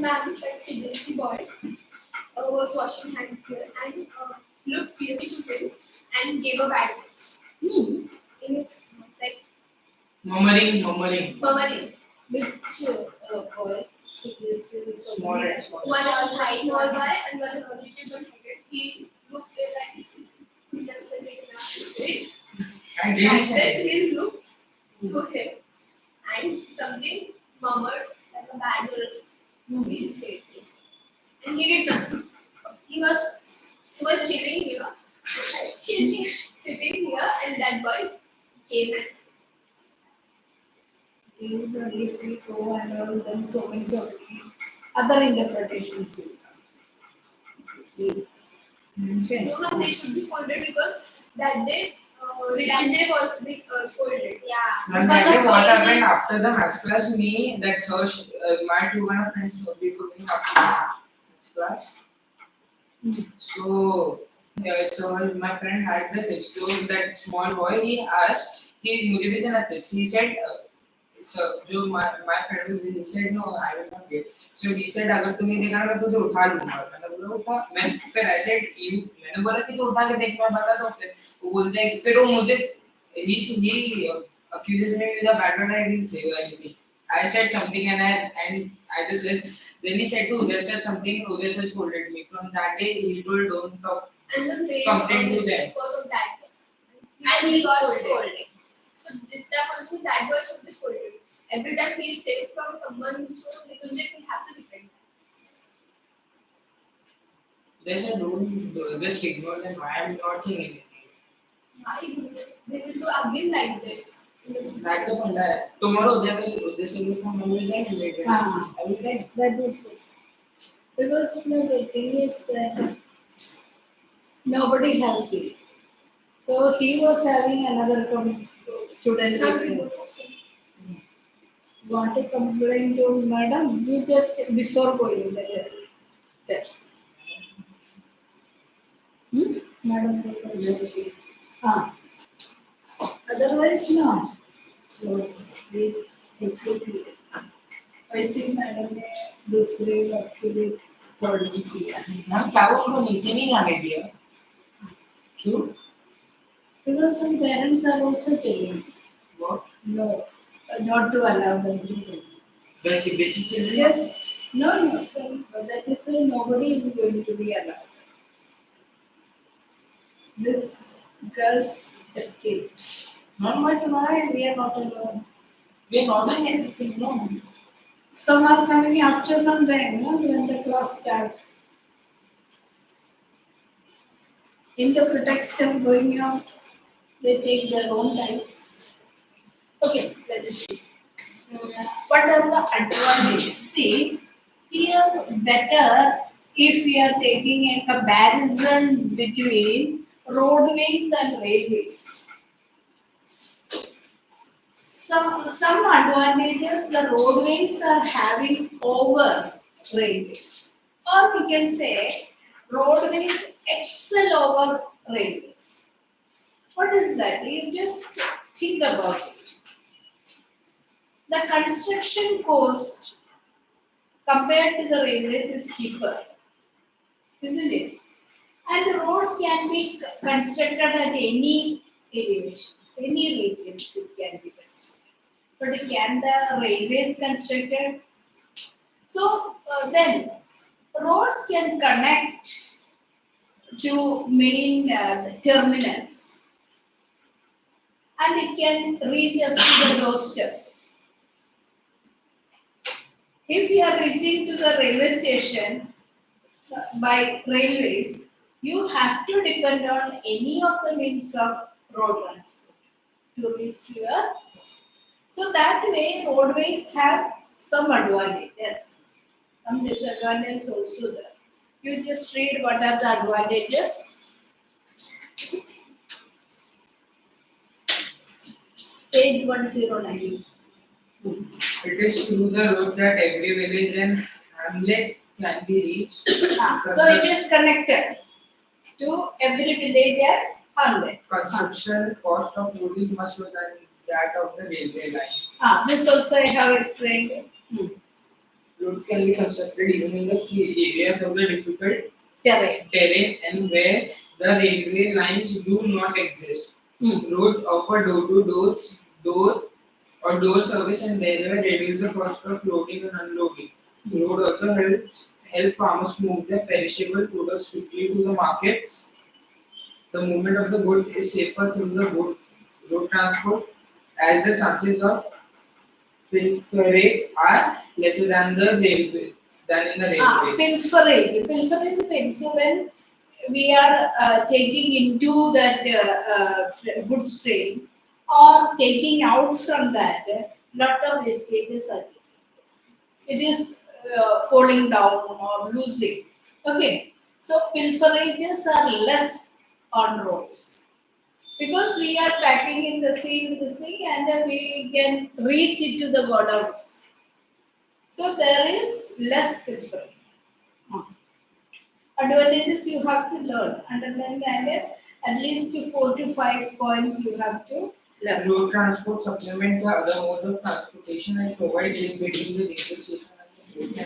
ma'am, like CBSE boy, was washing hand here and looked fiercely to him and gave a bad text. In its like murmuring. Which boy? CBSE was Small. One high small boy and one little but he looked like he just said it. And then he looked to him and something murmured like a bad word. He said this. And he did nothing. He was chilling here, sitting here, and that boy came and if we go and all, then so many other interpretations. you know they should be scolded because that day Rilanje was being scolded. Yeah. And that day what happened after the maths class, me, that sir, my two one of friends were coming after the maths class. So, so my friend had the chips. So that small boy, he asked, मुझे भी देना chips. He said, so जो my friend was, he said no, I will not give. So he said अगर तू नहीं देगा मैं तुझे उठा लूँगा. मैंने बोला उठा. मैं फिर I said मैंने बोला कि तू उठा के देख मैं बता दो फिर. वो बोलते हैं फिर वो मुझे he accuses me with a background I didn't say anything. I said something and I just said. Then he said to Uday sir something. Uday sir scolded me. From that day he told don't talk. And the way Complain to them. Because of that. And he got scolded. So this time also that boy should be scolded. Every time he is safe from someone, so because they will have to defend. They said don't just ignore them. I am not saying anything. Why they will do again like this? That the point. Tomorrow they will come. I will tell you. I will tell. That is good. Because the thing is that nobody has it. So he was having another student with him. Want to complain to madam? You just before going there. Madam, Yes. Otherwise, no. So, I see madam ने दूसरे लोग के लिए study किया. Ma'am क्या वो उनको नीचे नहीं जाने दिया? क्यों? Because some parents are also telling What? no, not to allow them to do. Basic children. Just no, sir. But that is why nobody is going to be allowed. This girls escaped. But why we are not alone? We are not doing anything. No. Some are coming after some time, no? When the class starts. In the pretext of going out, they take their own time. Okay, let us see. What are the advantages? See, here better if we are taking a comparison between roadways and railways. Some advantages the roadways are having over railways. Or we can say roadways excel over railways. What is that? You just think about it. The construction cost compared to the railways is cheaper, isn't it? And the roads can be constructed at any elevations, any regions it can be constructed. But can the railways constructed? So then roads can connect to main terminals and it can reach us to the doorsteps. If you are reaching to the railway station by railways, you have to depend on any of the means of road transport to reach to your. So that way, roadways have some advantages, some disadvantages also there. You just read what are the advantages. Page 109. It is through the road that every village and hamlet can be reached. So it is connected to every village and hamlet. Construction cost of road is much lower than that of the railway line. This also I have explained. roads can be constructed even in the key areas of the difficult terrain. and where the railway lines do not exist. Hmm. Roads offer door service and thereby reduce the cost of loading and unloading. Road also help farmers move their perishable products quickly to the markets. The movement of the goods is safer through the road transport as the chances of pilferage are lesser than the railway than in the railways. Pilferage. Pilferage means when we are taking into that goods train or taking out from that, lot of wastages are taking place. It is falling down or losing. Okay, so pilferages are less on roads because we are packing in the sea, and then we can reach it to the godowns. So there is less pilferage. Advantages you have to learn, underline, and at least 4 to 5 points you have to learn. Road transport supplement the other modes of transportation and provide link between the railway station and the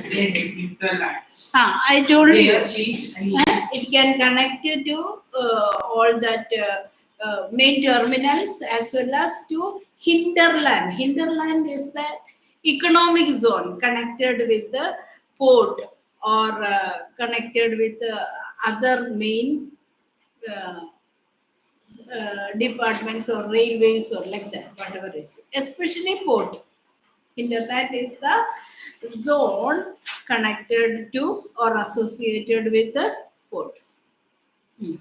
hinterland. I told They you, are cheap and it can connect you to all that main terminals as well as to hinterland. Hinterland is the economic zone connected with the port or connected with other main uh, departments or railways or like that, whatever is. Especially port. Hinterland is the zone connected to or associated with the port. Hmm.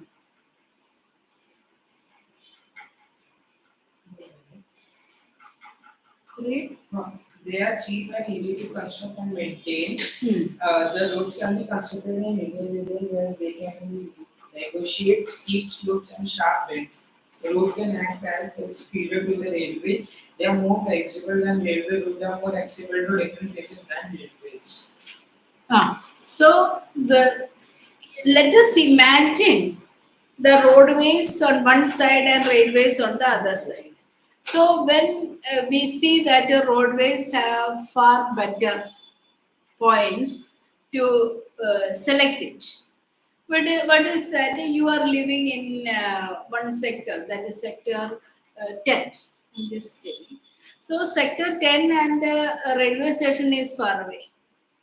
Great. they are cheap and easy to construct and maintain. Hmm. The roads can be constructed in hilly areas where they can negotiate steep slopes and sharp bends. The road can act as a feeder to the railways. They are more flexible than railway roads are more accessible to different places than railways. So let us imagine the roadways on one side and railways on the other side. So when we see that the roadways have far better points to select it. But what is that? You are living in one sector, that is sector 10 in this city. So sector 10 and the railway station is far away.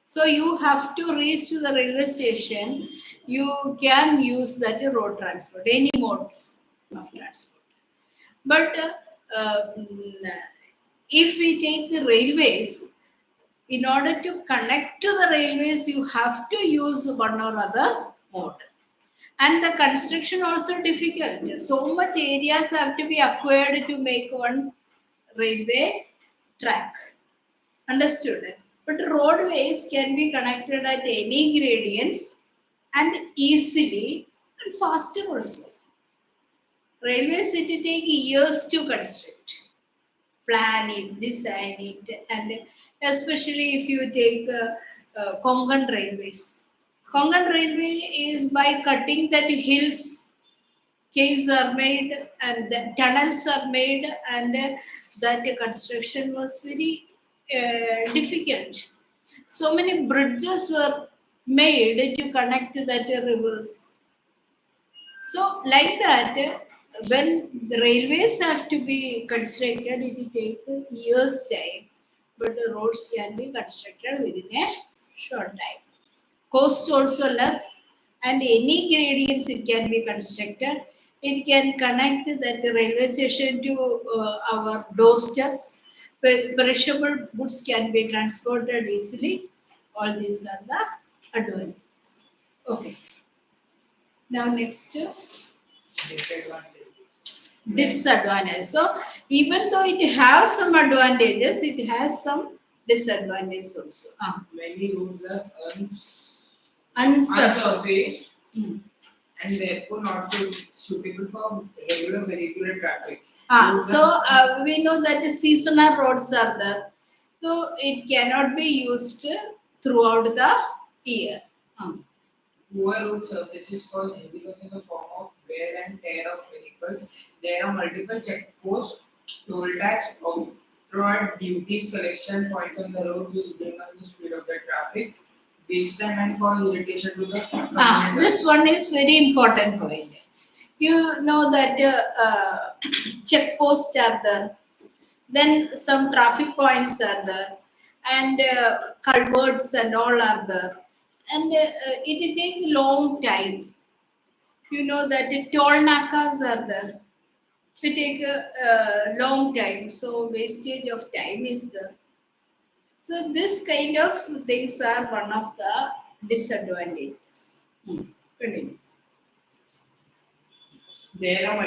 So you have to reach to the railway station. You can use that road transport, any mode of transport. But if we take the railways, in order to connect to the railways, you have to use one or other mode. And the construction also difficult. So much areas have to be acquired to make one railway track. Understood? But roadways can be connected at any gradients and easily and faster also. Railways it take years to construct, plan it, design it, and especially if you take Konkan railways. Konkan railway is by cutting that hills, caves are made and the tunnels are made, and that construction was very difficult. So many bridges were made to connect that rivers. So like that, when the railways have to be constructed, it will take years time, but the roads can be constructed within a short time. Cost also less, and any gradients it can be constructed. It can connect that railway station to our doorsteps. Perishable goods can be transported easily. All these are the advantages. Okay. Now next. Disadvantages. Disadvantage. So even though it has some advantages, it has some disadvantages also. Many roads are Uncertain. unsurfaced Hmm. and therefore not suitable for regular vehicular traffic. So we know that the seasonal roads are there, so it cannot be used throughout the year. Poor road surfaces cause heavy loss in the form of wear and tear of vehicles. There are multiple checkposts, toll tax, Metro at duties collection points on the road which bring up the speed of the traffic, waste time and cause irritation to the This one is very important point. You know that check posts are there, then some traffic points are there, and culverts and all are there, and it will take long time. You know that the toll nakas are there. It take a long time, so wastage of time is there. So this kind of things are one of the disadvantages. Continue. There are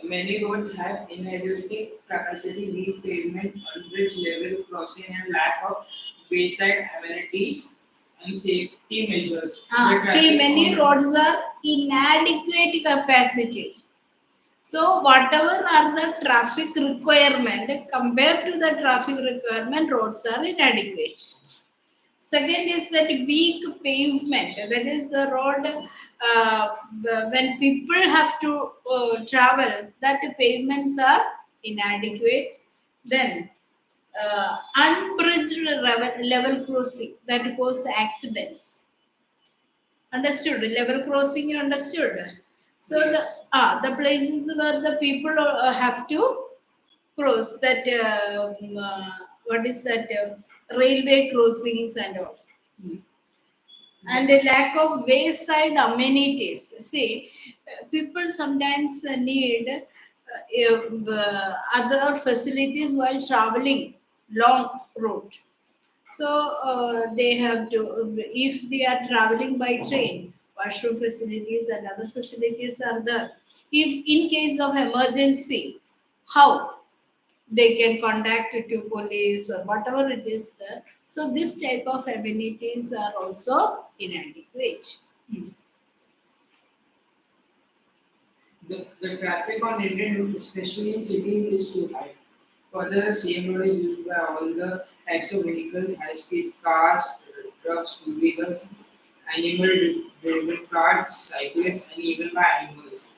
many roads have inadequate capacity, weak pavement, unbridged level crossing, and lack of wayside amenities and safety measures. The See, traffic many on- roads are inadequate capacity. So whatever are the traffic requirement, compared to the traffic requirement, roads are inadequate. Second is that weak pavement, that is the road when people have to travel, that pavements are inadequate. Then unbridged level crossing that cause accidents. Understood? Level crossing, you understood? So the places where the people have to cross that what is that railway crossings and all, and the lack of wayside amenities. See, people sometimes need other facilities while traveling long route. So they have to, if they are traveling by train, washroom facilities and other facilities are there. If in case of emergency, how they can contact to police or whatever it is there. So this type of amenities are also inadequate. The traffic on Indian roads, especially in cities, is too high. Further, the same road is used by all the types of vehicles, high-speed cars, trucks, two-wheelers, animal-driven cars, cyclists, and even by animals.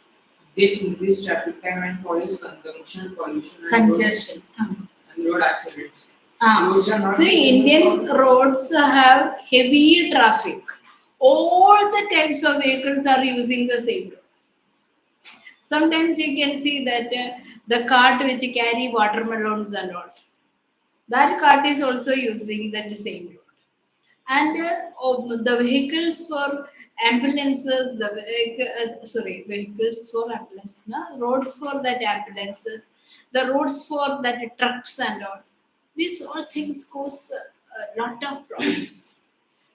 This increased traffic time and causes consumption, pollution, Congestion. and road accidents. Roads are not See, Indian roads have heavy traffic. All the types of vehicles are using the same road. Sometimes you can see that the cart which carry watermelons and all, that cart is also using that same road. And the vehicles for ambulances, vehicles for ambulance, no? Roads for that ambulances, the roads for that trucks and all. These all things cause a lot of problems.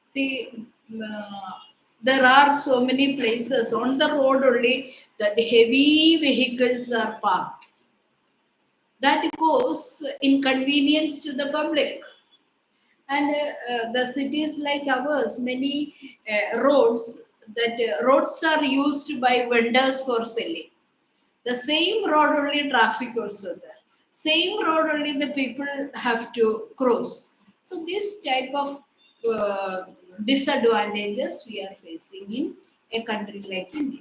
See, there are so many places on the road only that heavy vehicles are parked. That cause inconvenience to the public. And the cities like ours, many roads are used by vendors for selling. The same road only traffic also there. Same road only the people have to cross. So this type of uh, disadvantages we are facing in a country like India.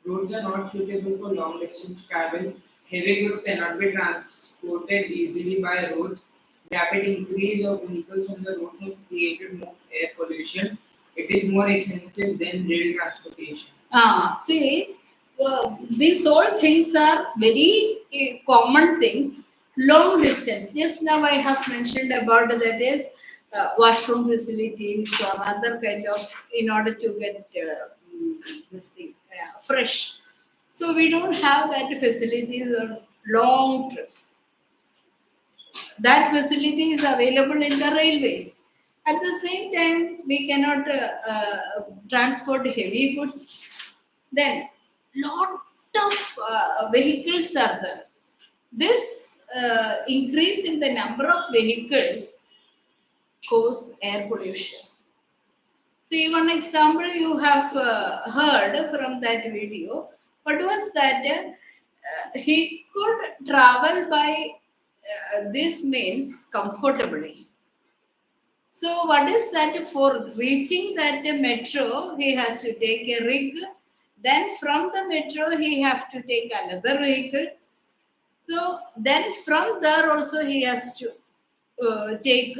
Roads are not suitable for long distance travel. Heavy goods cannot be transported easily by roads. Rapid increase of vehicles on the roads have created more air pollution. It is more expensive than rail transportation. See, these all things are very common things. Long distance. Just now I have mentioned about that is washroom facilities or other kind of in order to get this thing fresh. So we don't have that facilities on long trip. That facility is available in the railways. At the same time, we cannot transport heavy goods. Then, lot of vehicles are there. This increase in the number of vehicles cause air pollution. See, one example you have heard from that video. What was that? He could travel by this means comfortably. So, what is that? For reaching that metro, he has to take a rig. Then from the metro, he have to take another vehicle. So then from there also he has to take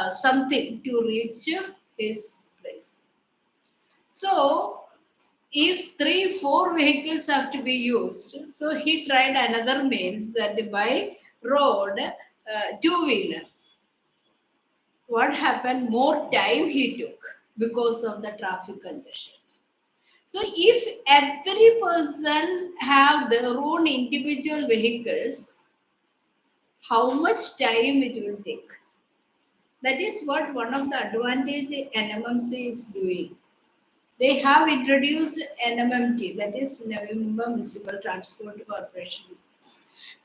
something to reach his place. So if 3, 4 vehicles have to be used, so he tried another means that by road, two-wheeler. What happened? More time he took because of the traffic congestion. So if every person have their own individual vehicles, how much time it will take? That is what one of the advantage NMMC is doing. They have introduced NMMT, that is November Municipal Transport Corporation.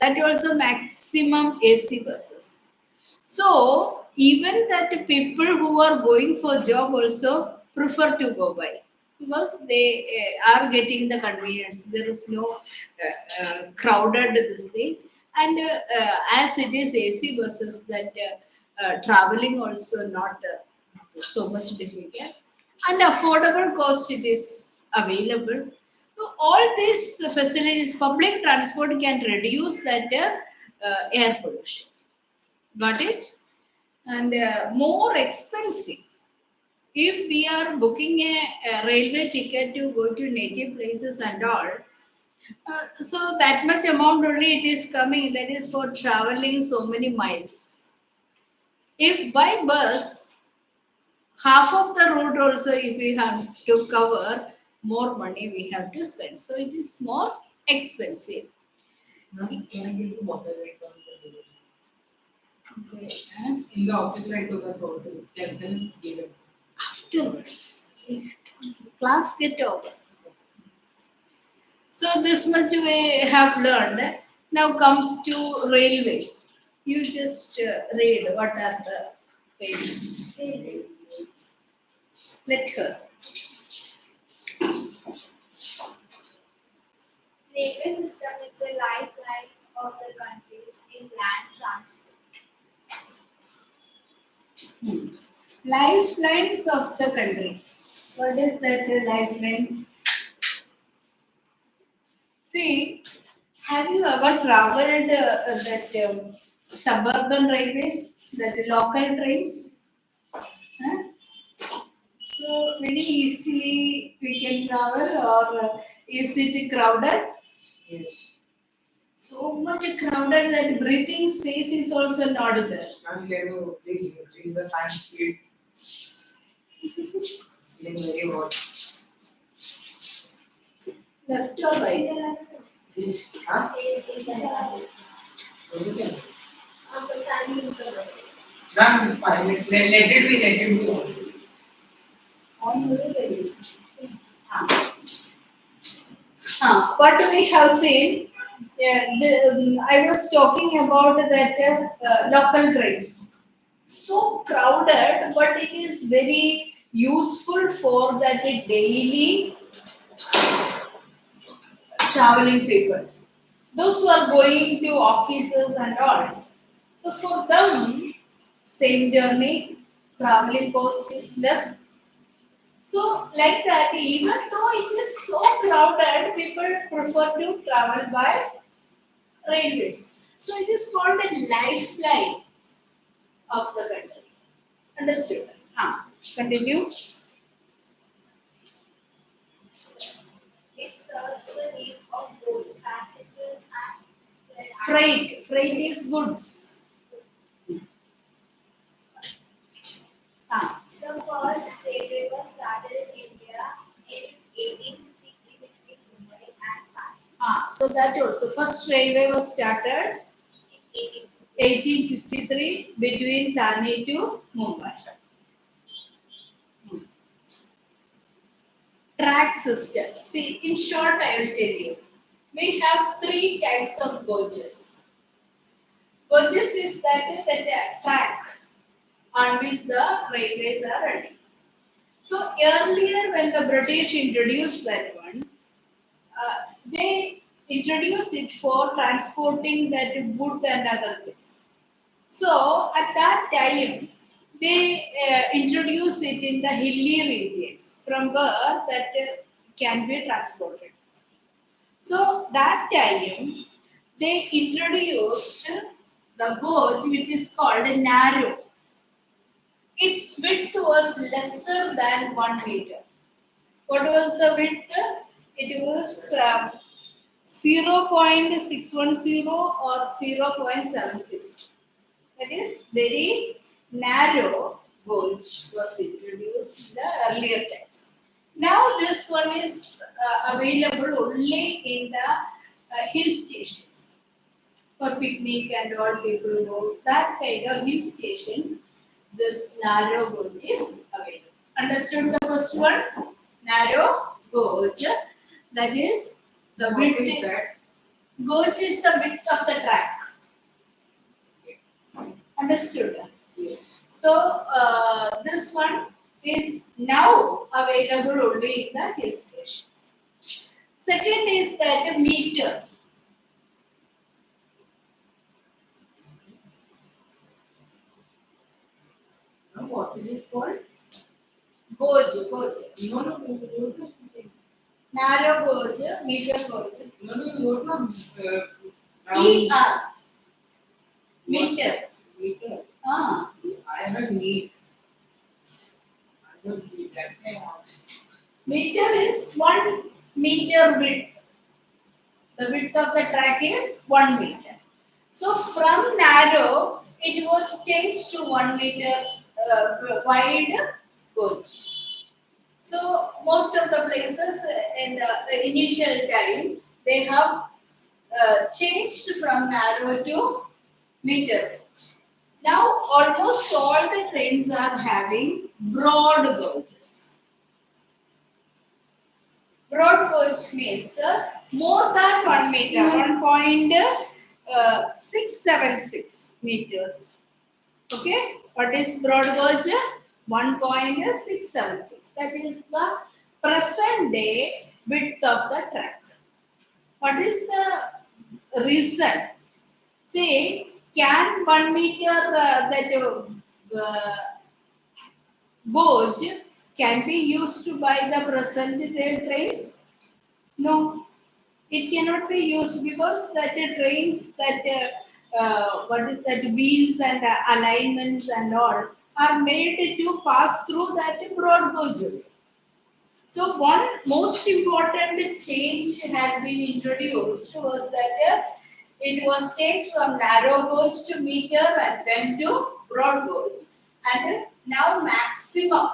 That also maximum AC buses. So even that the people who are going for job also prefer to go by because they are getting the convenience. There is no crowded this thing, and as it is AC buses, that traveling also not so much difficult and affordable cost it is available. So all these facilities, public transport can reduce that air pollution. Got it? And more expensive. If we are booking a railway ticket to go to native places and all, so that much amount only it is coming. That is for traveling so many miles. If by bus, half of the route also, if we have to cover, more money we have to spend. So it is more expensive. Ma'am, can I give you water right on the table? Okay, and In the office, I took a photo. Then it's given. afterwards, class get over. So this much we have learned. Now comes to railways. You just read what are the pages. Let her. Railway system is a lifeline of the countries in land transport. Lifelines of the country. What is that lifeline? See, have you ever traveled that suburban railways, that local trains? Huh? So very easily we can travel, or is it crowded? Yes. So much crowded that breathing space is also not there. Ma'am, can you please increase the fan speed? Feeling very hot. Left or right? This, huh? What is it? Ma'am, 5 minutes. Let it be, let it be. On the rails. What we have seen, I was talking about that local trains. So crowded, but it is very useful for that daily traveling people. Those who are going to offices and all. So for them, same journey, traveling cost is less. So like that, even though it is so crowded, people prefer to travel by railways. So it is called a lifeline of the country. Understood? Continue. It serves the need of both passengers and Freight. Freight is goods. The first railway was started in India in 1850 between Mumbai and Pune. So that also. First railway was started In 1853 between Thane to Mumbai. Track system. See, in short, I will tell you. We have three types of gauges. Gauges is that track on which the railways are running. So earlier, when the British introduced that one, they introduced it for transporting that wood and other things. So at that time, they introduced it in the hilly regions from where that can be transported. So that time, they introduced the gauge which is called narrow. Its width was lesser than 1 meter. What was the width? It was 0.610 or 0.762. That is very narrow gauge was introduced in the earlier times. Now this one is available only in the hill stations for picnic and all people go. That kind of hill stations, this narrow gauge is available. Understood the first one? Narrow gauge. That is the What is width. that? Gauge is the width of the track. Understood? Yes. So this one is now available only in the hill stations. Second is that a meter. Now what is it called? Gauge, gauge. No, no, no, no, no. Narrow gauge, meter gauge. No, no, you wrote ER. Meter. Meter. Ah. I heard meat. I heard meat. That's why I asked. Meter is 1 meter width. The width of the track is 1 meter. So from narrow, it was changed to 1 meter wide gauge. So most of the places in the initial time, they have changed from narrow to meter gauge. Now almost all the trains are having broad gauges. Broad gauge means more than 1 meter, 1.676 meters. Okay, what is broad gauge? 1.676. That is the present day width of the track. What is the reason? Say, can 1 meter gauge can be used by the present day trains? No, it cannot be used because that trains that what is that wheels and alignments and all are made to pass through that broad gauge. So one most important change has been introduced was that it was changed from narrow gauge to meter and then to broad gauge, and now maximum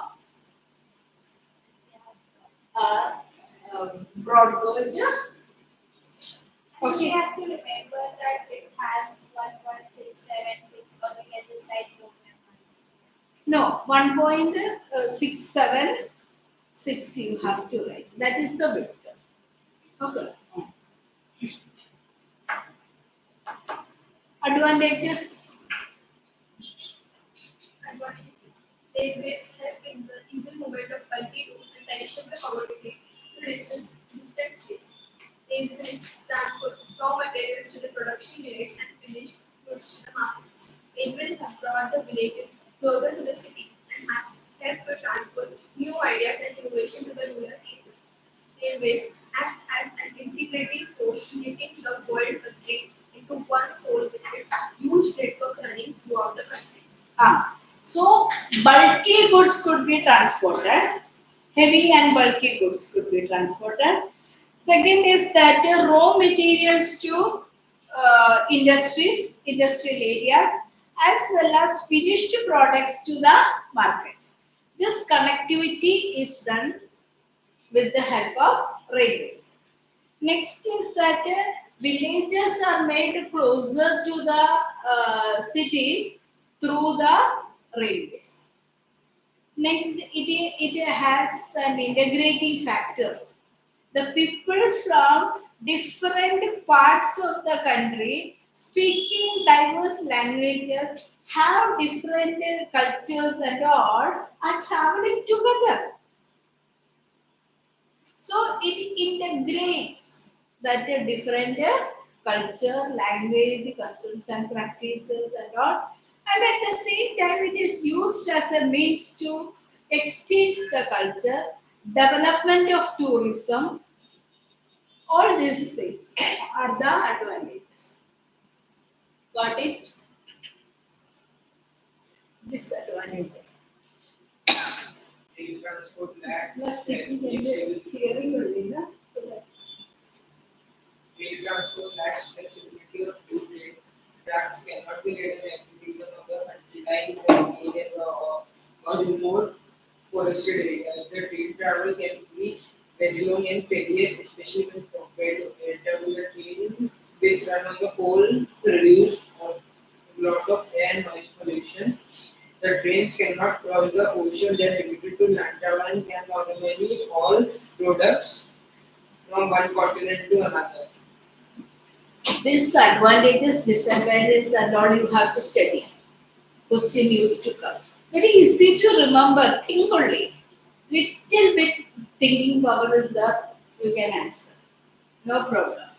uh, broad gauge. We Okay. have to remember that it has 1.676 or we can just write 4. No, 1.676 you have to write. That is the width. Okay. Advantages. Advantages. They base help in the easy movement of bulky goods and perishable commodities to distant places. They increase transport of raw materials to the production units and finished goods to the markets. Railways have brought the villages closer to the cities and have helped to transport new ideas and innovation to the rural areas. Railways act as an integrating force knitting the world trade into one whole with its huge network running throughout the country. So bulky goods could be transported. Heavy and bulky goods could be transported. Second is that raw materials to industries, industrial areas, as well as finished products to the markets. This connectivity is done with the help of railways. Next is that villages are made closer to the cities through the railways. Next, it has an integrating factor. The people from different parts of the country speaking diverse languages have different cultures and all are traveling together. So it integrates that different culture, language, customs and practices and all. And at the same time, it is used as a means to exchange the culture, development of tourism. All these things are the advantages. Got it? Disadvantages. Rail transport lacks Plus cities and flexibility. hearing only, na? So that's Rail transport lacks flexibility of route rate. Tracks cannot be laid in every region of the country, like in the areas or remote forested areas. The rail travel can be very long and perilous, especially when compared to air travel. The train which run on the coal produce a lot of air and noise pollution. The trains cannot cross the ocean. They are limited to land travel and can normally haul products from one continent to another. disadvantages and all you have to study. Question used to come. Very easy to remember. Think only. Little bit thinking power is there. You can answer. No problem.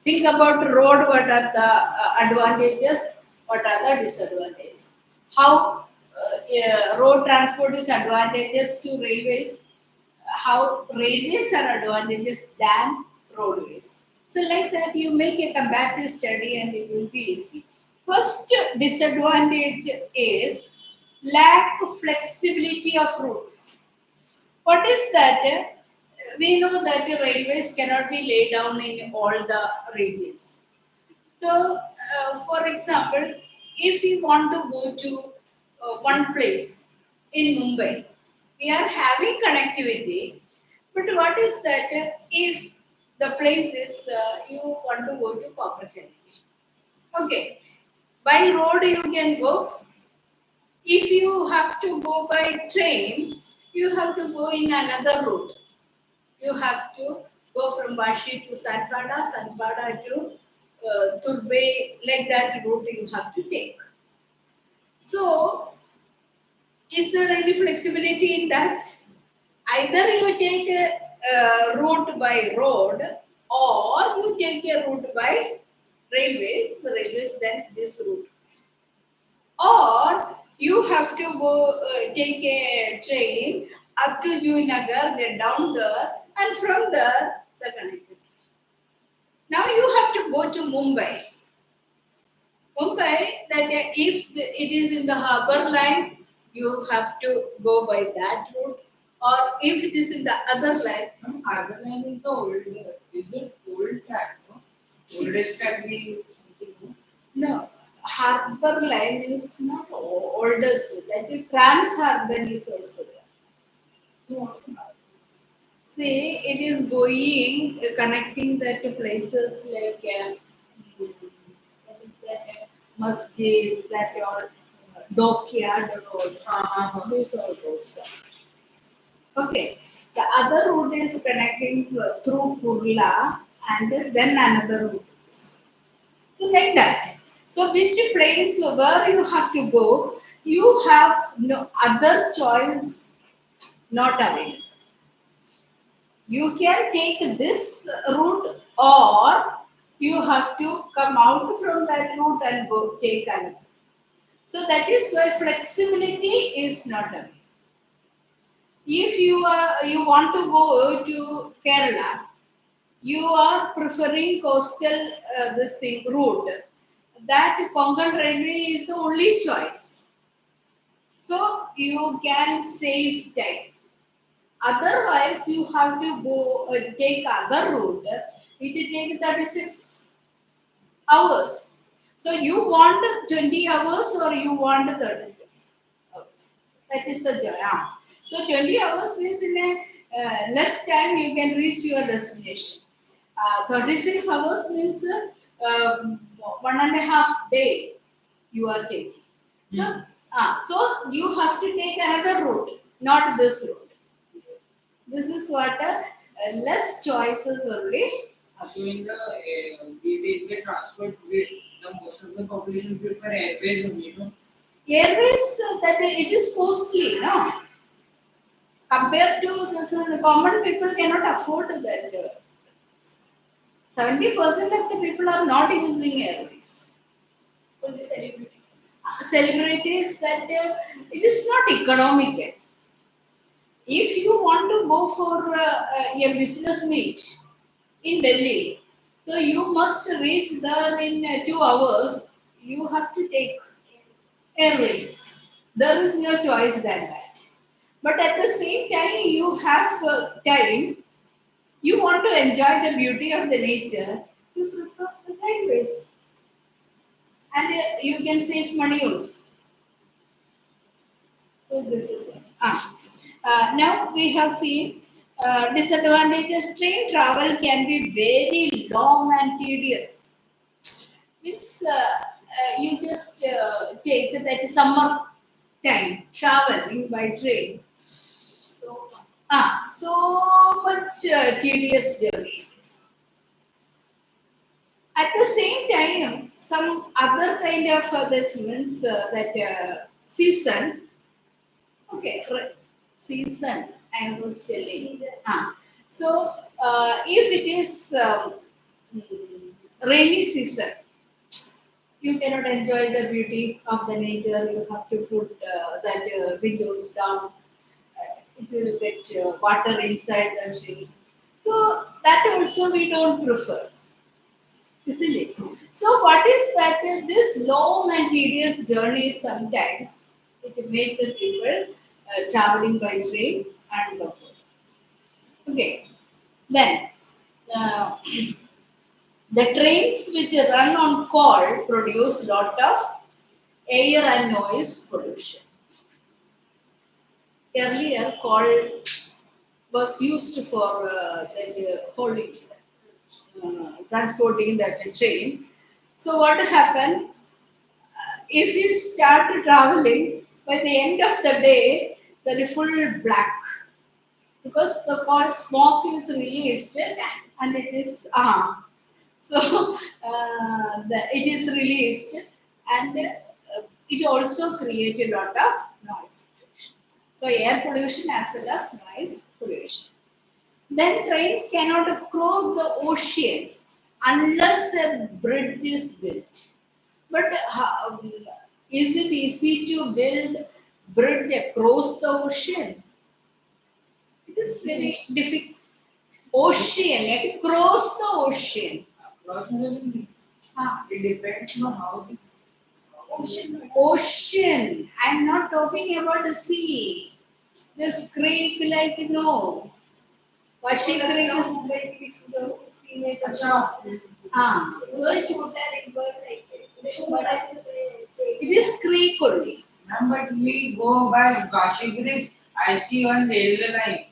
Think about road. What are the advantages? What are the disadvantages? How road transport is advantageous to railways? How railways are advantageous than roadways. So like that you make a comparative study and it will be easy. First disadvantage is lack of flexibility of routes. What is that? We know that railways cannot be laid down in all the regions. So, for example, if you want to go to one place in Mumbai, we are having connectivity, but what is that if the place is you want to go to Cochrane? Okay, by road you can go. If you have to go by train, you have to go in another route. You have to go from Vashi to Sanpada, Sanpada to Turbe, like that route you have to take. So, is there any flexibility in that? Either you take a route by road or you take a route by railways, the railways then this route. Or you have to go take a train up to Juinagar, then down there, and from there the connectivity. Now you have to go to Mumbai. Mumbai, that it is in the harbour line, you have to go by that route. Or if it is in the other line, No, Harbour Line is the old, is it old track? No? Oldest track we no, harbour line is not oldest. That is Trans Harbour is also there. no. See, it is going connecting that to places like what is that masjid, that all dockyard road. These all roads. Okay. The other route is connecting through Kurla and then another route. So like that. So which place where you have to go, you have no other choice not available. You can take this route or you have to come out from that route and go take another. So that is why flexibility is not available. If you want to go to Kerala, you are preferring coastal this thing route. That Konkan Railway is the only choice. So you can save time. Otherwise, you have to go take other route. It will take 36 hours. So you want 20 hours or you want 36 hours. That is the joy. So 20 hours means in a less time you can reach your destination. 36 hours means 1.5 day you are taking. So, so you have to take another route, not this route. This is what less choices only. So in the railway transport, the most of the population prefer airways only, no? Airways that it is costly, no? Compared to this, the common people cannot afford that. 70% of the people are not using airways. Only celebrities. Celebrities that it is not economical. If you want to go for a business meet in Delhi, so you must reach there in 2 hours. you have to take airways. There is no choice than that. But at the same time, you have time, you want to enjoy the beauty of the nature, you prefer the railways. And you can save money also. So this is it. Now we have seen disadvantages. Train travel can be very long and tedious. Means you just take that summer time travel by train. So much tedious journey it is. At the same time, some other kind of this means that season. Okay, season. I was telling. So if it is rainy season, you cannot enjoy the beauty of the nature. You have to put that windows down. It will get water inside the tree. So that also we don't prefer, isn't it? So what is that? This long and tedious journey sometimes it will make the people traveling by train and go forward. Okay. Then uh, the trains which run on coal produce lot of air and noise pollution. Earlier, coal was used for the hauling, transporting that train. So what happened? If you start traveling, by the end of the day, there is full black because the coal smoke is released and it is so it is released and it also creates a lot of noise pollution. So air pollution as well as noise pollution. Then trains cannot cross the oceans unless a bridge is built. But is it easy to build bridge across the ocean? It is very difficult. Ocean, across the ocean. Approximately, it depends on how the Ocean. I'm not talking about the sea. This creek, like no. Washi creek is. So it is creek only. but we go by Vashi Bridge. I see one railway line.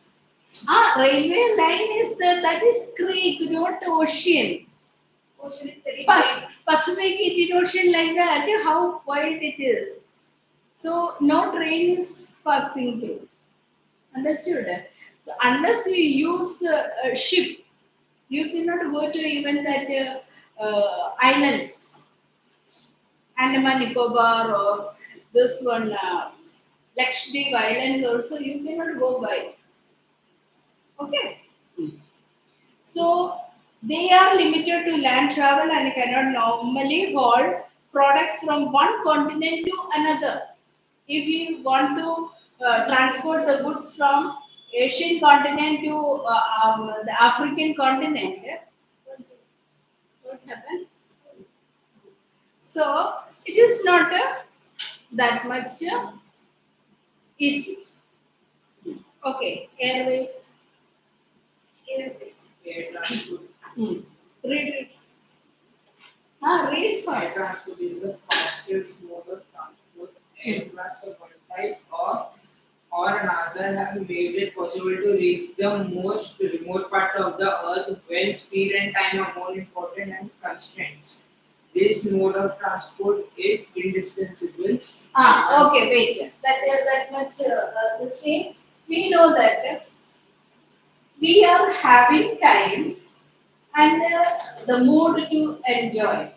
Railway line is that is creek, not ocean. Ocean is very Pacific Indian Ocean like that, how wide it is. So no train is passing through. Understood? So unless you use a ship, you cannot go to even that islands, Andaman Nicobar or this one, Lakshadweep Islands also you cannot go by. Okay. So they are limited to land travel and cannot normally haul products from one continent to another. If you want to transport the goods from Asian continent to the African continent, what happened? So it is not that much easy. Okay, airways. Airways. Air transport. Read, read. Read Air first. transport is the fastest mode of transport. Aircraft of one type or another have made it possible to reach the most remote parts of the earth when speed and time are more important than constraints. This mode of transport is indispensable. Okay, wait. That is that much the same. We know that we are having time and the mood to enjoy.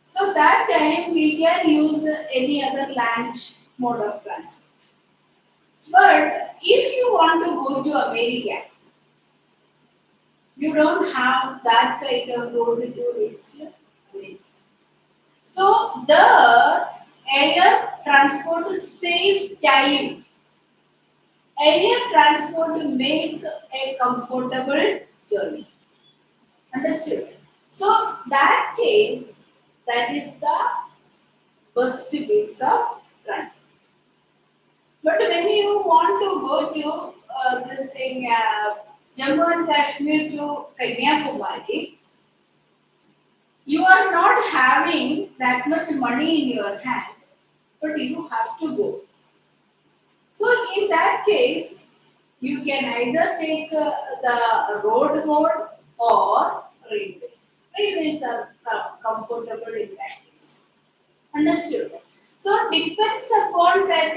So that time we can use any other land mode of transport. But if you want to go to America, you don't have that kind of road to reach America. So the air transport to save time. Air transport to make a comfortable journey. Understood? So that case, That is the first base of transport. But when you want to go to this thing, Jammu and Kashmir to Kanyakumari, you are not having that much money in your hand, but you have to go. So in that case, you can either take the road mode or railway. Railways are comfortable in that case. Understood? So depends upon that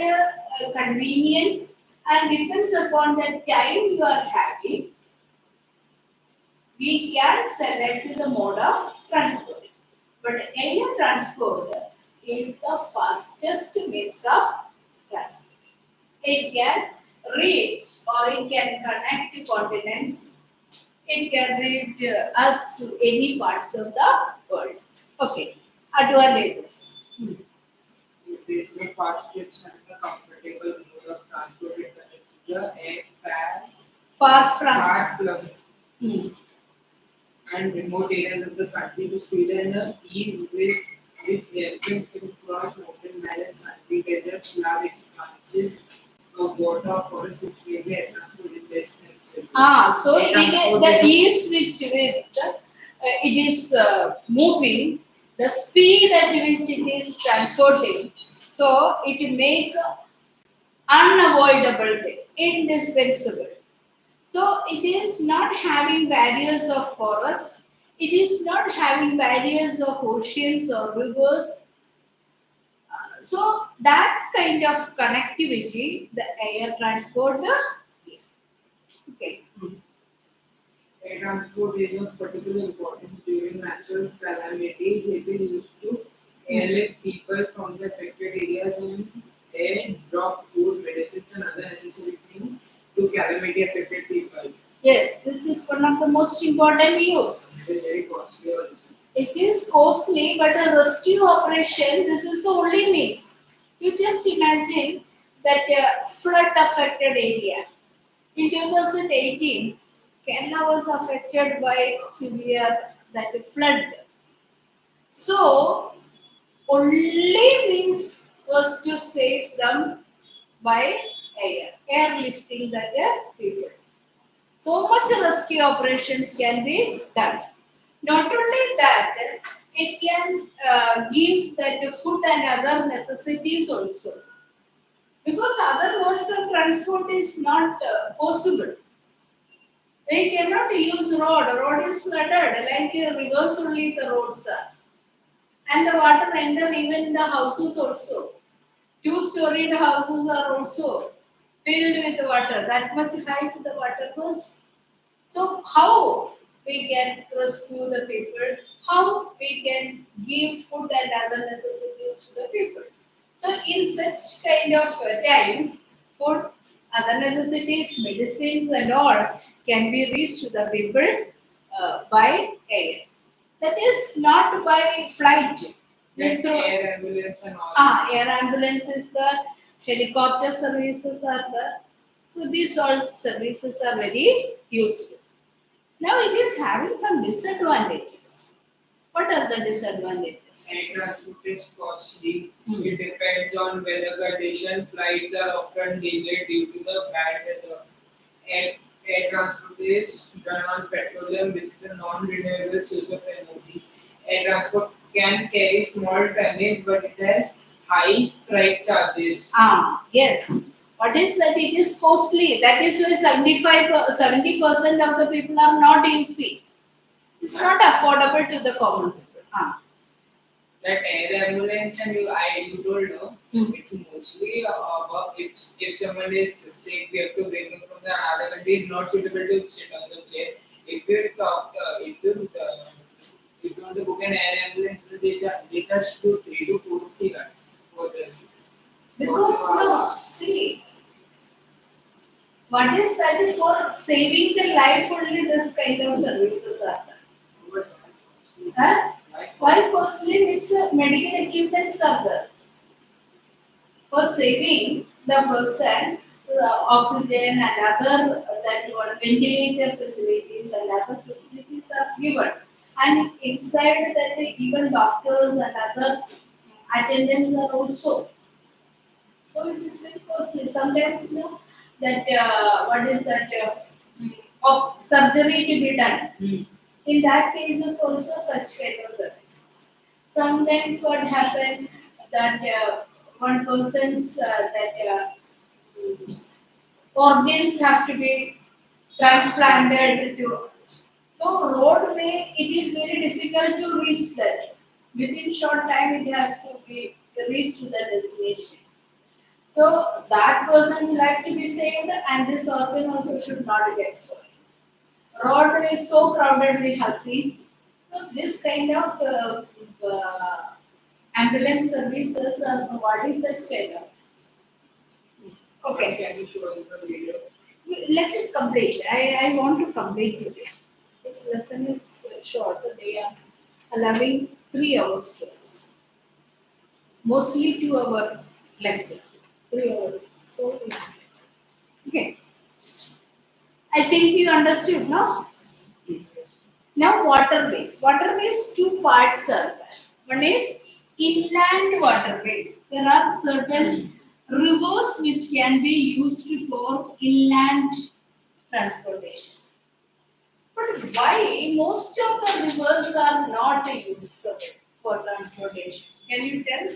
convenience and depends upon the time you are having, we can select the mode of transport. But air transport is the fastest means of transport. It can reach or it can connect continents. It can reach us to any parts of the world. Okay, advantages. It is the fastest and the comfortable mode of transport. It connects the air, Far from. far flung Hmm. and remote areas of the country to speed and the ease with which airplanes can cross mountain valleys and the deserts, large expanses of water forests which may be transported less expensive. So it is the ease which with it is moving, the speed at which it is transporting. So it make unavoidable thing, indispensable. So it is not having barriers of forest. It is not having barriers of oceans or rivers. So that kind of connectivity, the air transport. Okay. Air transport is of particular importance during natural calamities. It is used to airlift people from the affected areas and air drop food, medicines, and other necessary things to calamity affected people. Yes, this is one of the most important use. It is very costly also. It is costly, but a rescue operation, this is the only means. You just imagine that flood affected area. In 2018, Kerala was affected by severe that flood. So, only means was to save them by airlifting the people. So much rescue operations can be done. Not only that, it can give that food and other necessities also. Because other modes of transport is not possible. We cannot use road. Road is flooded, like rivers only the roads are. And the water enter even in the houses also. Two-storied houses are also filled with water. That much height the water was. So how we can rescue the people? How we can give food and other necessities to the people? So in such kind of times, food, other necessities, medicines and all can be reached to the people by air. That is not by flight. Like This through air ambulance and all. air ambulances, the helicopter services are there. So these all services are very useful. Now it is having some disadvantages. What are the disadvantages? Air transport is costly. Hmm. It depends on weather condition. Flights are often delayed due to the bad weather. Air, air transport is run on petroleum, which is a non-renewable source of energy. Air transport can carry small tonnage, but it has high freight charges. Yes. What is that? It is costly. That is why 70% of the people are not using. It's not affordable to the common people. That air ambulance and you told no, Hmm. it's mostly about if someone is sick, we have to bring him from the another country. It's not suitable to sit on the plane. If you talk, if you want to book an air ambulance, they just do 3 to 4 hours for this. Because no, see, what is that for saving the life only this kind of services are there. Huh? Why costly? It's medical equipments are there. For saving the person, the oxygen and other that what ventilator facilities and other facilities are given. and inside that even doctors and other attendants are also. So it is very costly. Sometimes that what is that of surgery to be done. In that cases also such kind of services. Sometimes what happened that one person's organs have to be transplanted to. So roadway, it is very difficult to reach that. Within short time, it has to be reached to the destination. So that person's life to be saved, and this organ also should not get spoiled. Road is so crowded, we have seen. So this kind of ambulance services are provided the state. Okay. Can you show in the video? Let us complete. I want to complete today. This lesson is short. They are allowing 3 hours to us. Mostly 2 hour lecture. 3 hours. So, okay. I think you understood, no? Now, waterways. Waterways, two parts are there. One is inland waterways. There are certain rivers which can be used for inland transportation. But why most of the rivers are not used for transportation? Can you tell?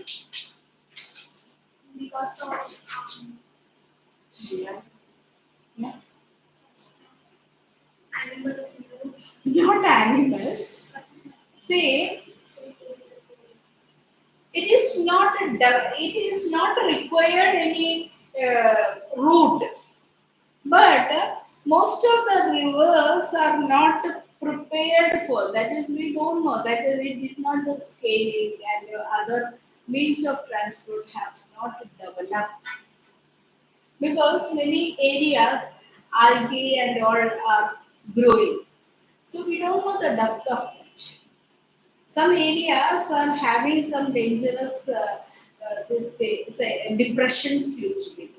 Because of Yeah. animals, Not animals. Say it is not required any route, but most of the rivers are not prepared for. That is, we don't know. That is, we did not the scaling and other means of transport have not developed because many areas algae and all are growing. So we don't know the depth of it. Some areas are having some dangerous say depressions used to be.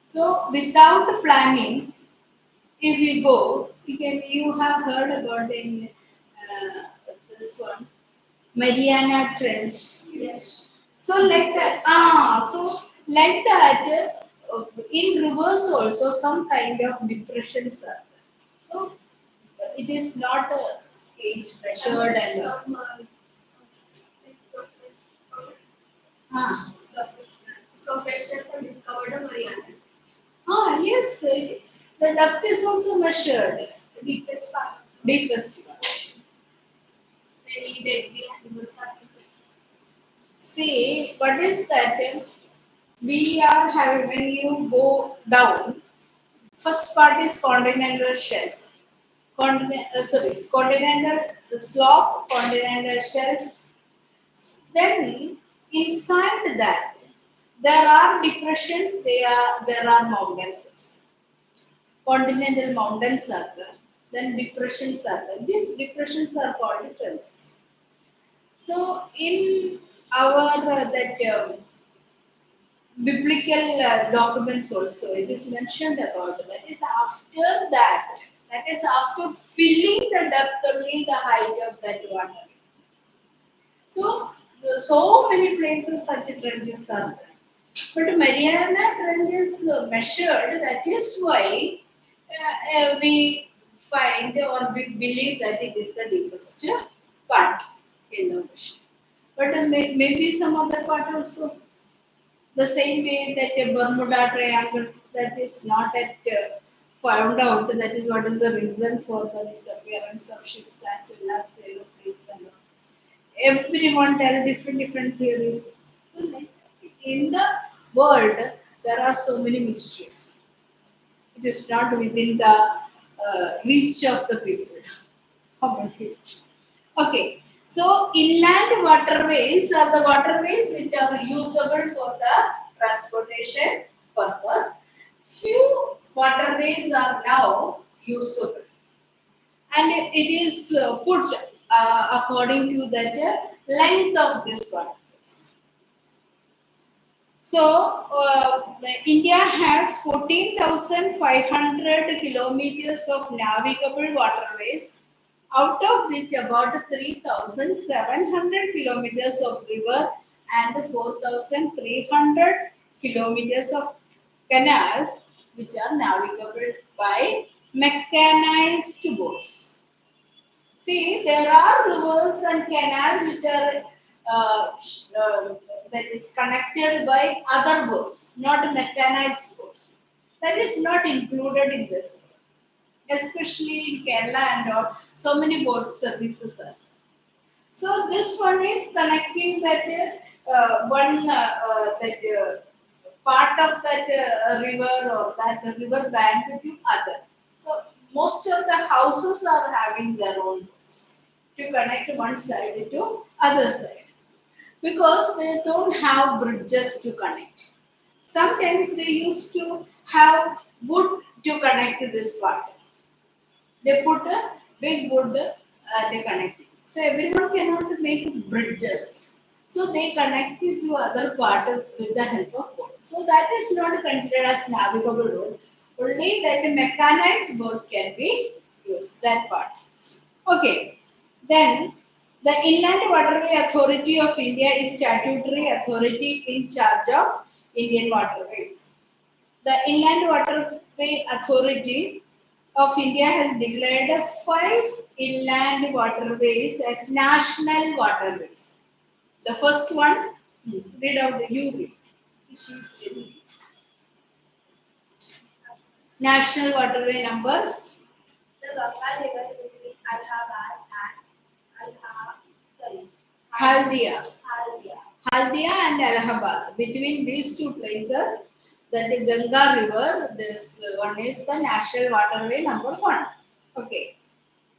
So without planning, if you go, you have heard about in this one Mariana Trench. yes. So like that, so like that, in rivers also some kind of depressions are there. So it is not a stage measured and Some ah, professionals have discovered a Mariana. yes, the depth is also measured. The deepest part. Deepest part. Many deadly animals are in See, what is that? We are having when you go down. First part is continental shelf. Continental slope, continental shelf. Then inside that there are depressions. There are mountains. Continental mountains are there. Then depressions are there. These depressions are called trenches. So in our biblical documents also it is mentioned about that is after that is after filling the depth only the height of that water. So so many places such trenches are there. But Mariana Trench is measured. That is why we find or we believe that it is the deepest part in the ocean. But maybe some other part also. The same way that a Bermuda Triangle that is not yet found out. That is what is the reason for the disappearance of ships as well as aeroplanes and all. Everyone tell different theories. So, like, in the world, there are so many mysteries. It is not within the reach of the people. How about it? Okay, so inland waterways are the waterways which are usable for the transportation purpose. Few waterways are now usable, and it is put according to that length of this waterways. So, India has 14,500 kilometers of navigable waterways out of which about 3,700 kilometers of river and 4,300 kilometers of canals which are navigable by mechanized boats. See, there are rivers and canals which are that is connected by other boats, not mechanized boats. That is not included in this, especially in Kerala and all. So many boat services are. So this one is connecting that part of that river or that river bank to other. So most of the houses are having their own boats to connect one side to other side because they don't have bridges to connect. Sometimes they used to have wood to connect this part. They put a big wood, they connect it. So everyone cannot make bridges. So they connect it to other part with the help of boat. So that is not considered as navigable road. Only that a mechanized boat can be used, that part. Okay. Then the Inland Waterway Authority of India is statutory authority in charge of Indian waterways. The Inland Waterway Authority of India has declared 5 inland waterways as national waterways. The first one, read out the you read. Which is national waterway number The Ganga River between Allahabad and Haldia. Haldia. Haldia and Allahabad. Between these two places, that the Ganga River, this one is the national waterway number 1. Okay.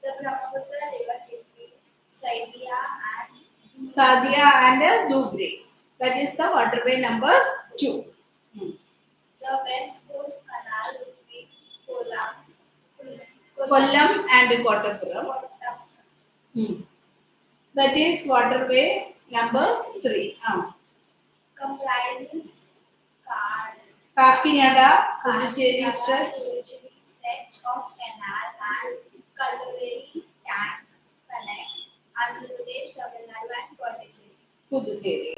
The Brahmaputra River between Saidia and Sadia and Dhubri. That is the waterway number 2. the West Coast Canal between Kollam and Kottapuram. That is waterway number 3. comprises Kakinada, Puducherry stretch. stretch of canal and Kalureri tank connect Andhra Pradesh, Tamil Nadu and Pondicherry. Puducherry.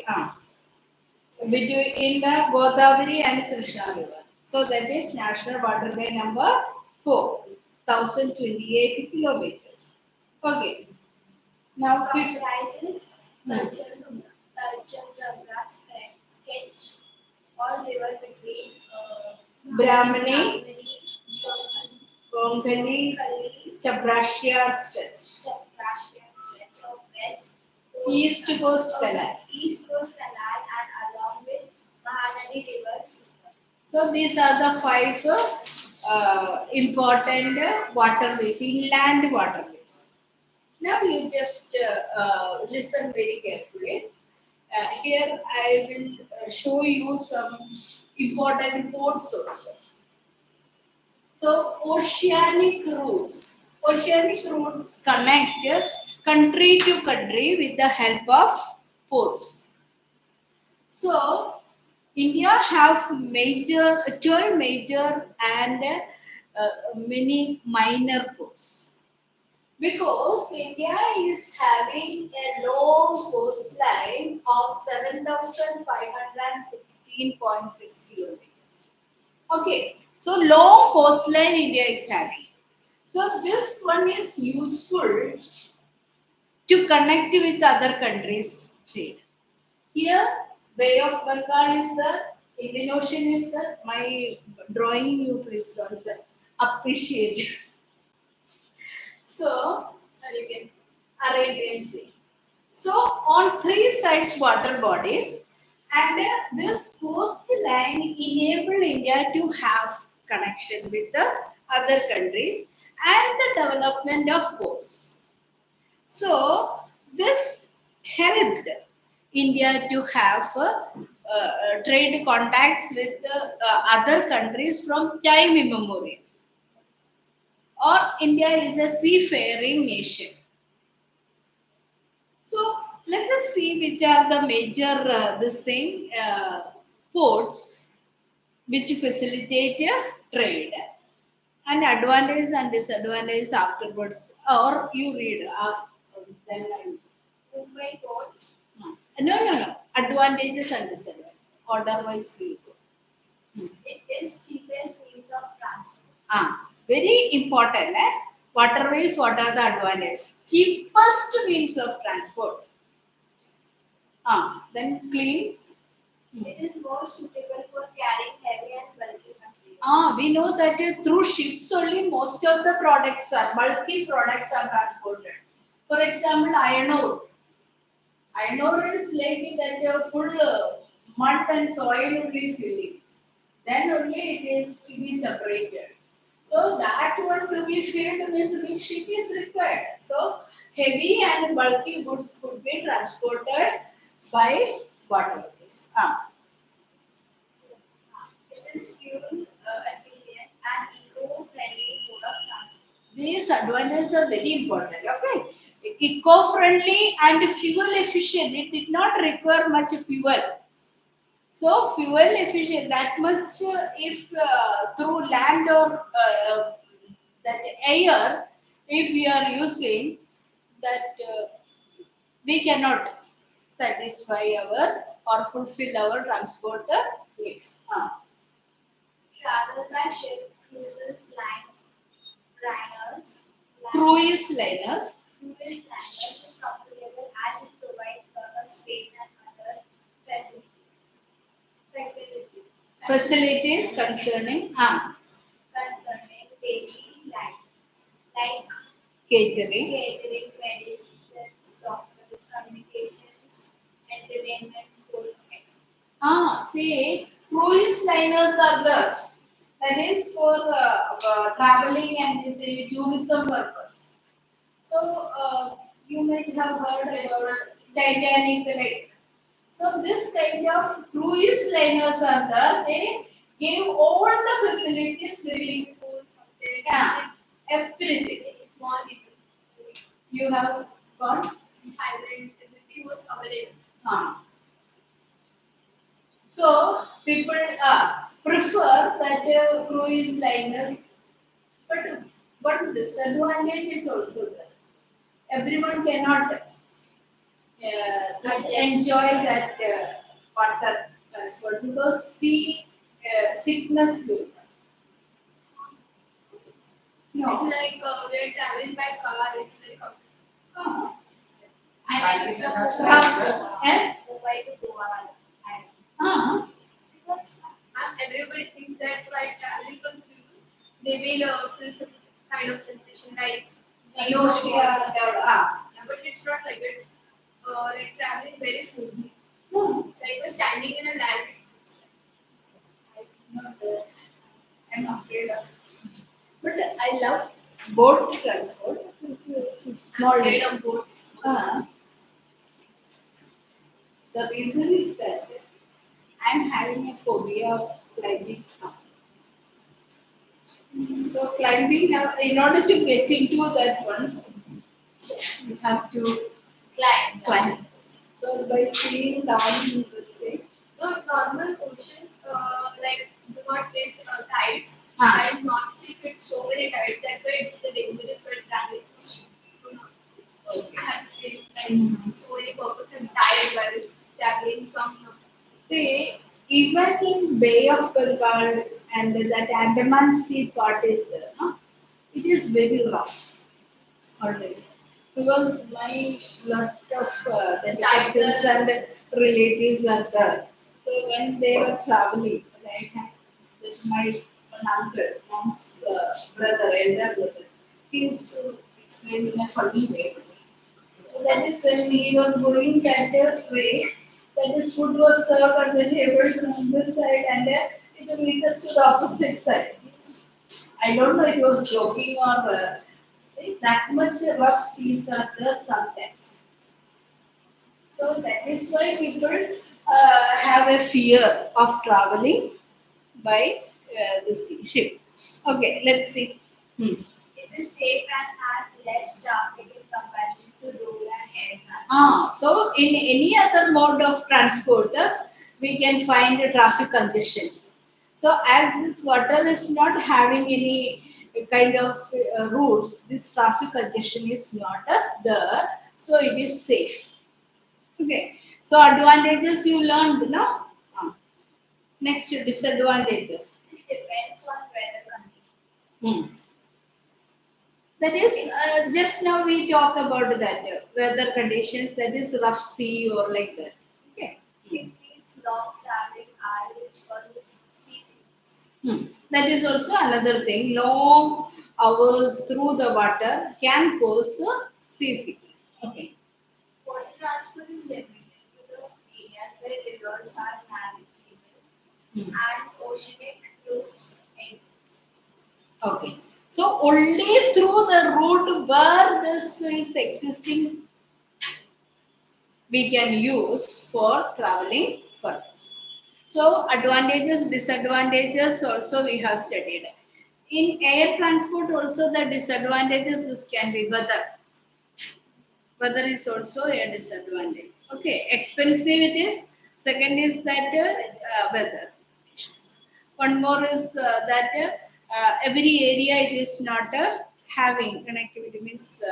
Between the Godavari and Krishna river. So that is national waterway number 4, 1028 kilometers. Okay. Now, Comprises Kanchenjunga sketch or river between Brahmani, Konkani, Konkani, Chaprasya stretch. Chaprasya stretch of West East Coast Canal. East Coast Canal and along with Mahanadi River system. So these are the 5 important waterways, inland waterways. Now you just listen very carefully. Here I will show you some important ports also. So oceanic routes. Oceanic routes connect country to country with the help of ports. So India has 12 major and many minor ports. Because India is having a long coastline of 7,516.6 kilometers. Okay, so long coastline India is having. So this one is useful to connect with other countries' trade. Here, Bay of Bengal is there, Indian Ocean is there. My drawing you please don't appreciate. So, Arabian Sea. So, on 3 sides water bodies, and this coastline enable India to have connection with the other countries and the development of ports. So, this helped India to have trade contacts with other countries from time immemorial. Or India is a seafaring nation. So let us see which are the major ports which facilitate trade. And advantage and disadvantage afterwards, or you read then I. Oh my God. No. Advantages and disadvantages. Otherwise, we go. It is cheapest means of transport. Very important. Waterways, what are the advantages? Cheapest means of transport. Then clean. It is more suitable for carrying heavy and bulky materials. We know that through ships only most of the bulky products are transported. For example, iron ore. Iron ore is like that full mud and soil will be filling. Then only it is to be separated. So that one to be filled means a big ship is required. So heavy and bulky goods could be transported by waterways. It is fuel efficient and eco-friendly mode of transport. These advantages are very important. Okay, eco-friendly and fuel efficient. It did not require much fuel. So fuel efficient that much if through land or that air, if we are using that we cannot satisfy our or fulfill our transport needs. Travel by ship, cruises, lines, liners, Cruise liners. cruise liners is comfortable as it provides lot of space and other facilities. Facilities concerning Concerning daily life, like catering. medicines, doctors, communications, entertainment, sports, etc. See, cruise liners are there. That is for traveling and is a tourism purpose. So you might have heard about Titanic Lake. So this kind of cruise liners are there. They give all the facilities, swimming pool, yeah, everything. Small people, You have gone. Thailand, everything was available. So people prefer that cruise liners, but one disadvantage is also there. Everyone cannot enjoy that water transport because sea sickness will come. No. It's like we're traveling by car, it's like Uh, I Bikes went and cars, Bus, Mumbai to Goa. Because everybody thinks that while traveling from cruise, they will feel some kind of sensation like but it's not like it's like traveling very smoothly. Like we're standing in a land. I'm afraid of it. But I love boat transport. It's small. Scared of boats. The reason is that I'm having a phobia of climbing up. So climbing up, in order to get into that one, you have to climb. So by sitting down in this way, No, normal oceans like do not face tides. Ah. And not see it so many tides that way it's dangerous for traveling. I have seen like so many purpose and tides while traveling from see, even in Bay of Bengal and that Andaman Sea part is there, no? It is very rough always. Because my lot of the cousins and relatives are there. So when they were traveling, like this my one uncle, mom's brother, elder brother, he used to explain in a funny way. So that is when he was going that way, that his food was served on the table from this side and it reaches to the opposite side. I don't know if he was joking or see, that much rough seas are there sometimes. So that is why people have a fear of traveling by the sea ship. Okay, let's see. it is safe and has less traffic in comparison to road and air transport. So in any other mode of transport, we can find traffic congestions. So as this water is not having any kind of routes, this traffic congestion is not there, so it is safe. Okay, so advantages you learned, no? Next, disadvantages. It depends on weather conditions. That is, just now we talk about that weather conditions, that is rough sea or like that. Okay. It needs long traveling hours, which causes seasickness. That is also another thing. Long hours through the water can cause seasickness. Okay. Water transport is limited to the areas where rivers are navigable and oceanic routes exist. Okay. So only through the route where this is existing, we can use for traveling purpose. So advantages, disadvantages also we have studied. In air transport also the disadvantages, this can be weather. Weather is also a disadvantage. Okay, expensive it is. Second is that weather. One more is that every area it is not having connectivity, means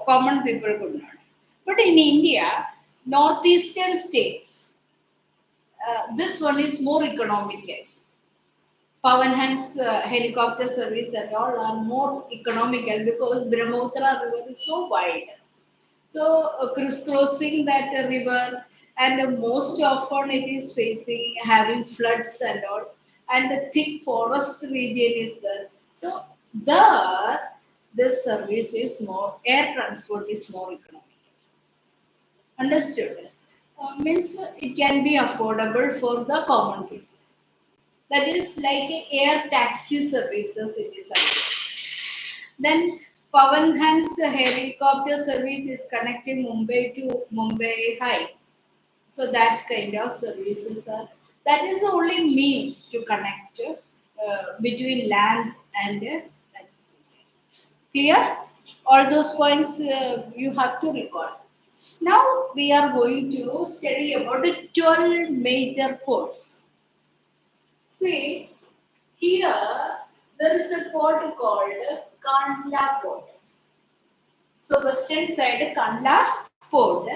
common people could not. But in India, northeastern states, this one is more economical. Pavanhan's helicopter service and all are more economical because Brahmaputra river is so wide. So crisscrossing that river, and most often it is facing having floods and all, and the thick forest region is there. So there, this service is more, air transport is more economical. Understood? Means it can be affordable for the common people. That is like a air taxi services it is available. Then Pavanhan's helicopter service is connecting Mumbai to Mumbai High. So that kind of services are, that is the only means to connect between land and clear. All those points you have to recall. Now we are going to study about the 12 major ports. See, here there is a port called Kandla port. So western side Kandla port.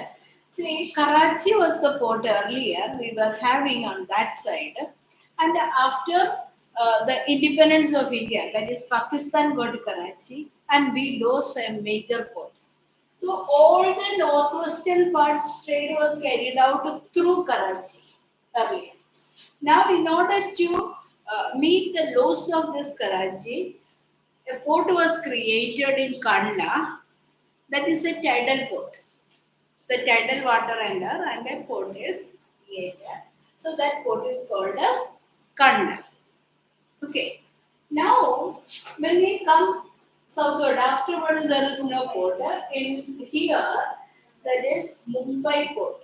See, Karachi was the port earlier we were having on that side, and after the independence of India, that is Pakistan got Karachi, and we lost a major port. So all the northwestern parts trade was carried out through Karachi earlier. Now, in order to meet the loss of this Karachi, a port was created in Kandla. That is a tidal port. The tidal water enter and a port is created. So that port is called a Kandla. Okay. Now, when we come southward, afterwards there is no port. In here, that is Mumbai port.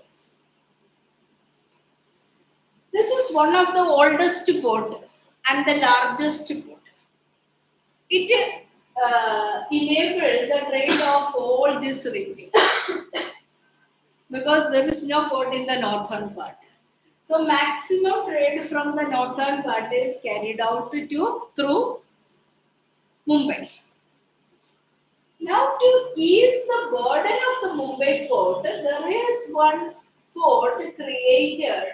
This is one of the oldest port and the largest port. It enabled the trade of all this region because there is no port in the northern part. So maximum trade from the northern part is carried out through Mumbai. Now to ease the burden of the Mumbai port, there is one port created,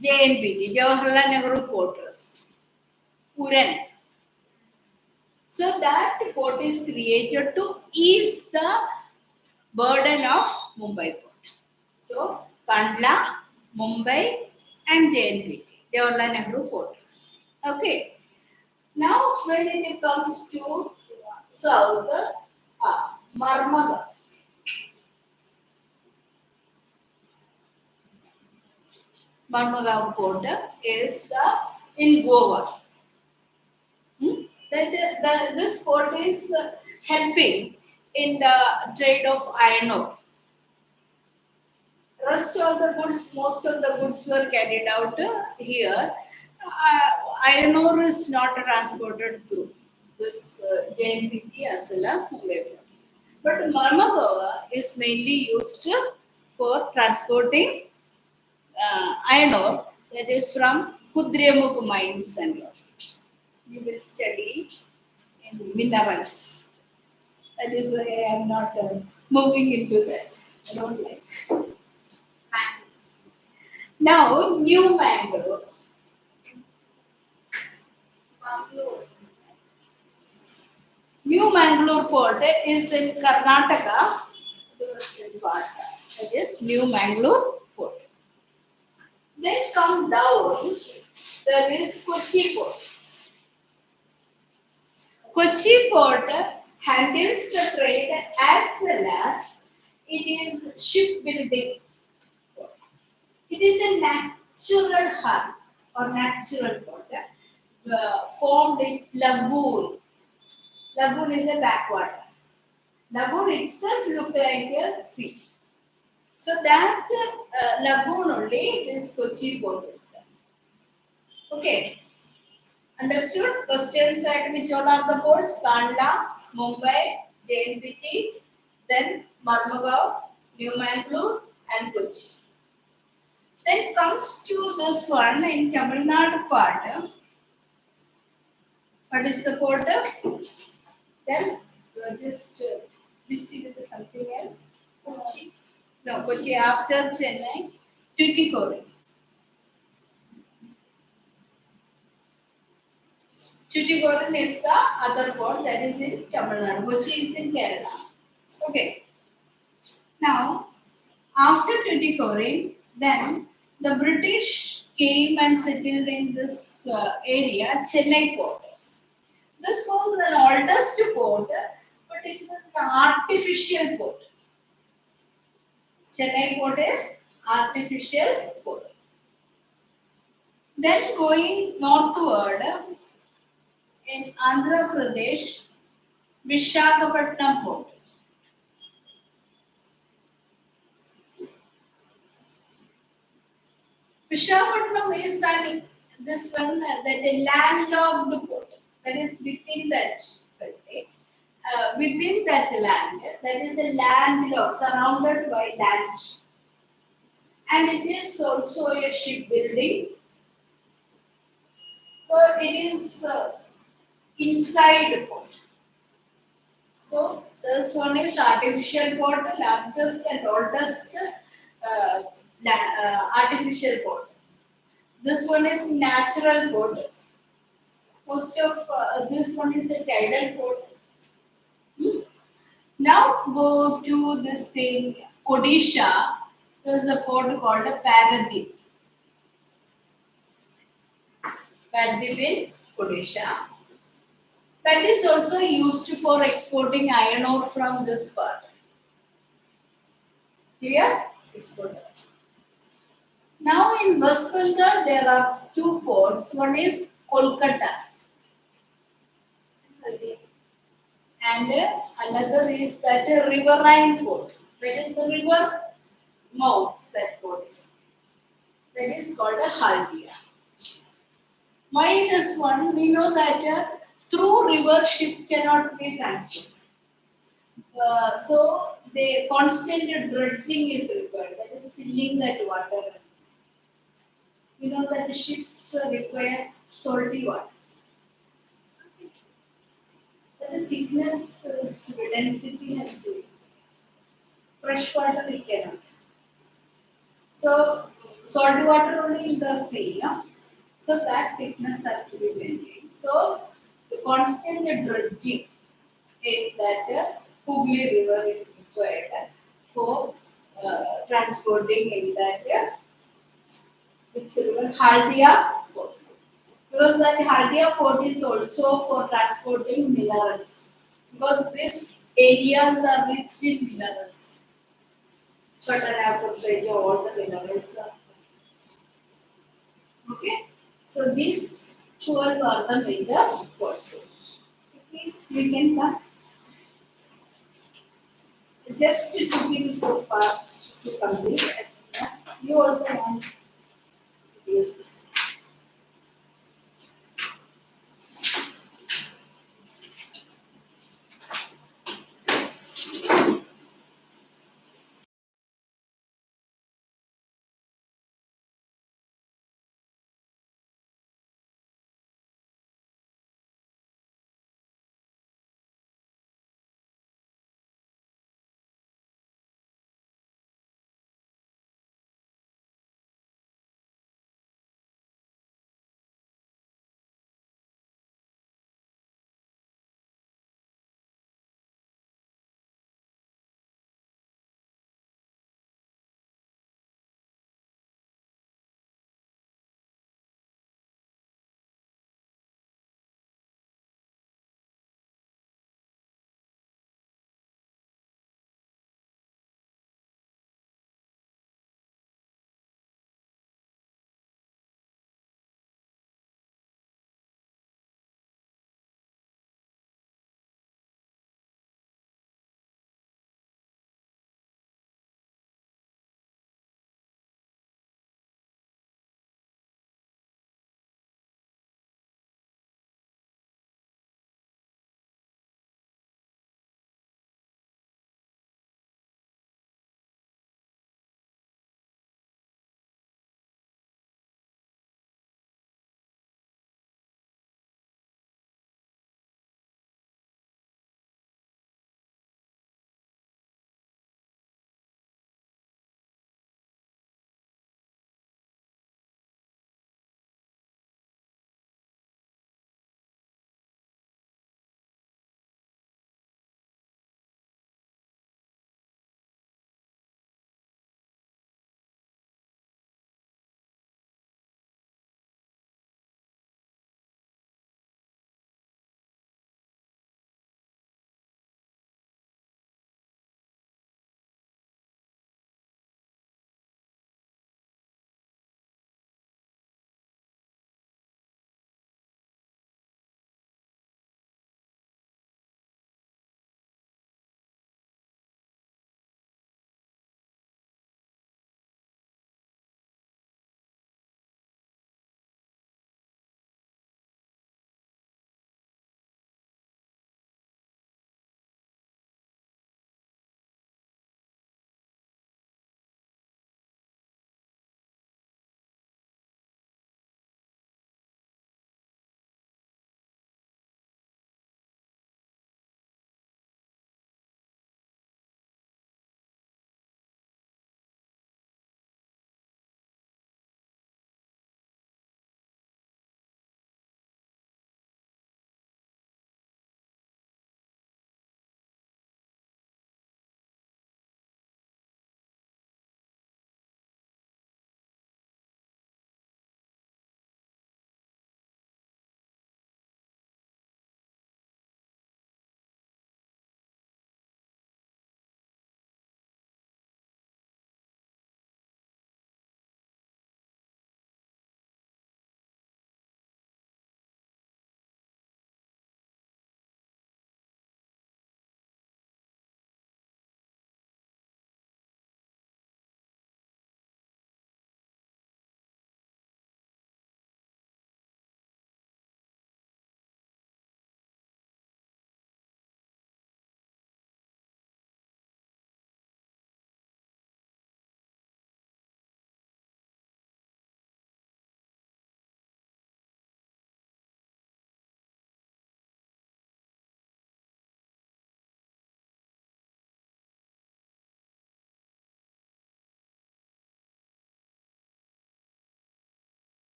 JNPT, Jawaharlal Nehru Port Trust, Puran. So that port is created to ease the burden of Mumbai port. So Kandla, Mumbai, and JNPT, Jawaharlal Nehru Port Trust. Okay. Now when it comes to south, Marmaga. Marmaga port is in Goa. This port is helping in the trade of iron ore. Rest of the goods, most of the goods were carried out here. Iron ore is not transported through this JNPT as well as Mumbai port. But Marmagawa is mainly used for transporting iron ore, that is from Kudremukh mines and all. You will study in minerals. That is why I am not moving into that. I don't like. And Now, New Mangalore. Bangalore. New Mangalore port is in Karnataka, the western part. That is New Mangalore port. Then come down, there is Kochi port. Kochi port handles the trade as well as it is shipbuilding. It is a natural hub or natural port formed in lagoon. Lagoon is a backwater. Lagoon itself looks like a sea. So that lagoon only this Kochi port is there. Okay. Understood? Questions at which all are the ports? Kandla, Mumbai, JNPT, then Marmagaon, New Mangalore, and Kochi. Then comes to this one in Tamil Nadu part. What is the port? Then just busy with something else. Kochi. No, Kochi after Chennai, Tuticorin. Tuticorin is the other port that is in Tamil Nadu. Kochi is in Kerala. Okay. Now, after Tuticorin, then the British came and settled in this area, Chennai port. This was an oldest port, but it was an artificial port. Chennai port is artificial port. Then going northward, in Andhra Pradesh, Vishakhapatnam port. Vishakhapatnam is this one that a landlocked port that is within that country. Within that land, that is a landlocked, surrounded by land. And it is also a shipbuilding. So it is inside the port. So this one is artificial port, largest and oldest artificial port. This one is natural port. Most of this one is a tidal port. Now go to this thing, Odisha. There is a port called Paradip. Paradip in Odisha. That is also used for exporting iron ore from this part. Clear? Export. Now in West Bengal there are two ports. One is Kolkata and another is that riverine port. That is the river mouth that port is. That is called a Haldia. Why this one? We know that through river ships cannot be transported. So the constant dredging is required. That is filling that water. We know that the ships require salty water. But the thickness density has to be. Fresh water we cannot. So salt water only is the sea. No? So that thickness has to be maintained. So the constant dredging is that Hooghly river is required for transporting in that which river Haldia port. Because that Haldia port is also for transporting minerals. Because these areas are rich in minerals. Chattanapur, all the minerals are. Okay. So these 12 are the major ports. Okay. We can come. Just to keep it so fast to complete as soon as you also want to do this.